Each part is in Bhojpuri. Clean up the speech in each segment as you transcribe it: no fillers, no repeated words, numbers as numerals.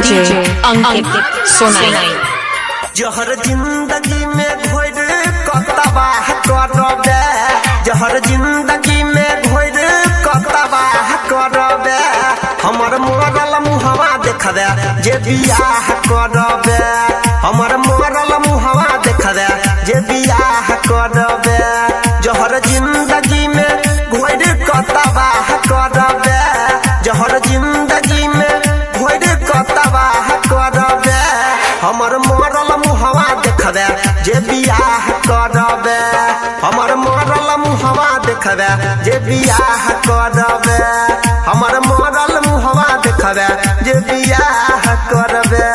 डीजे अंकित सोनाई। जहर जिंदगी में घोर कतबा करबे, जहर जिंदगी में घोर कतबा करबे, हमर मरल मुहवा देखबे जे बियाह करबे, हमर मरल मुहवा देखबे जे बियाह करबे, जहर जिंदगी में घोर कतबा करबे, जहर जिंदगी में घोर कतबा करबे, हमर मरल मुहवा देखबे जे बियाह करबे, हमर मरल मुहवा देखबे जे बियाह करबे, हमर मरल मुहवा देखबे जे बियाह करबे।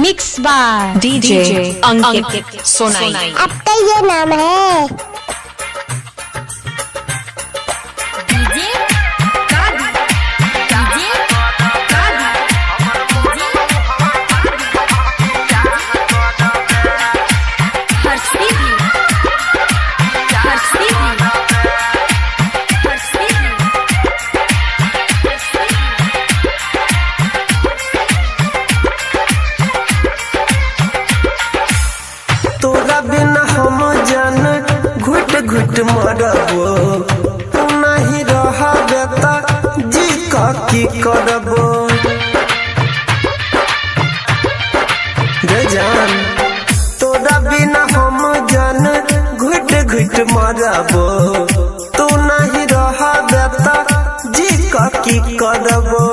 Mix by DJ Ankit Sonai. आपका ये नाम है? तोरा बिना हम जान घुट घुट मरबो, तू नहीं रहबे त जी की करबो गे जान, तोरा बिना हम जान घुट घुट मरबो, तू नहीं रहबे त जी की करबो,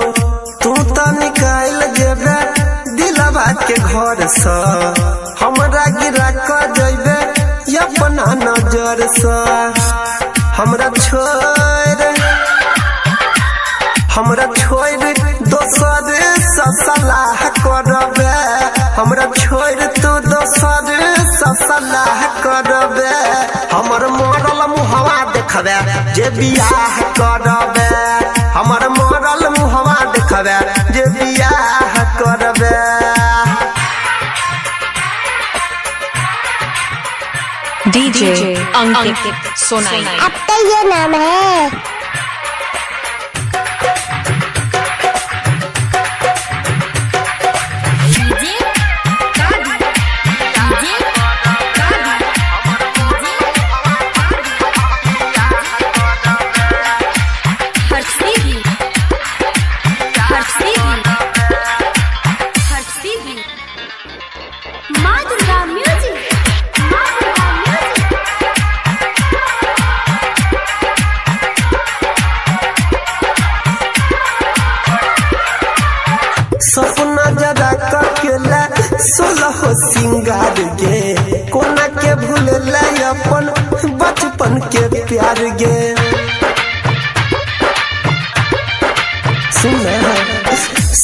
तू त निकाल जेबे दिलवा के घर से, हमरा गिरा कर जइबे अपना नजर से, हमरा छोड़ दोसर से सलाह करबे, हमरा छोड़ तू दोसर से सलाह करबे, हमर मरल मुहवा देखबे जे बियाह करबे, हमर मरल मुहवा देखबे जे बियाह करबे। डीजे अंकित सोनाई। आपका ये नाम है? सपना जरा ककेला सोलह सिंगार गे, कोना के भूल अपन बचपन के प्यार गे, सुन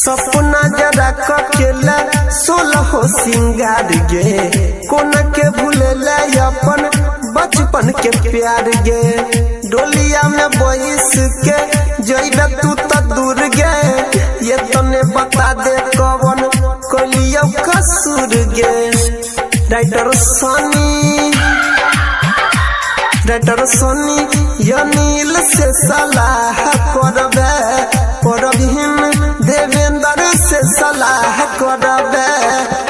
सपना जरा ककेला सोलह सिंगार गे, कोना के भूल अपन बचपन के प्यार गे, डोलिया में बैस के जइबे तू त दूर गे, ये तने बता दे कवन कलियो कसूर गे, राइटर सनी यनील से सलाह करबे, परवीन देवेंद्र से सलाह करबे,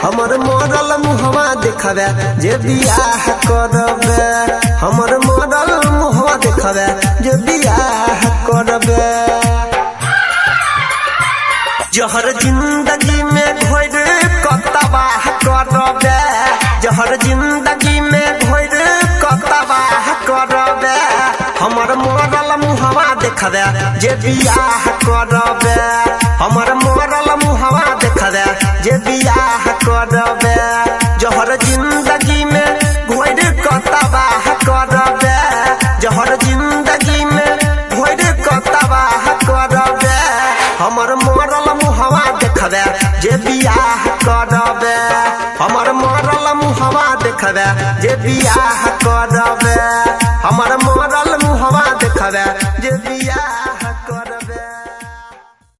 हमर मरल मुहवा देखबे जे बियाह करबे, हमर मरल मुहवा देखबे जे बियाह करबे। जहर जिंदगी में घोर कतबा करबे, जहर जिंदगी में घोर कतबा करबे, हमर मरल मुहवा देखबे जे बियाह करबे, हमर मरल मुहवा देखबे जे बियाह करबे, जहर जिंदगी में घोर कतबा करबे, जहर जिंदगी में घोर कतबा करबे, हमर मरल मुहवा देखबे जे बियाह करबे, हमर मरल मुहवा देखबे जे बियाह करबे, हमर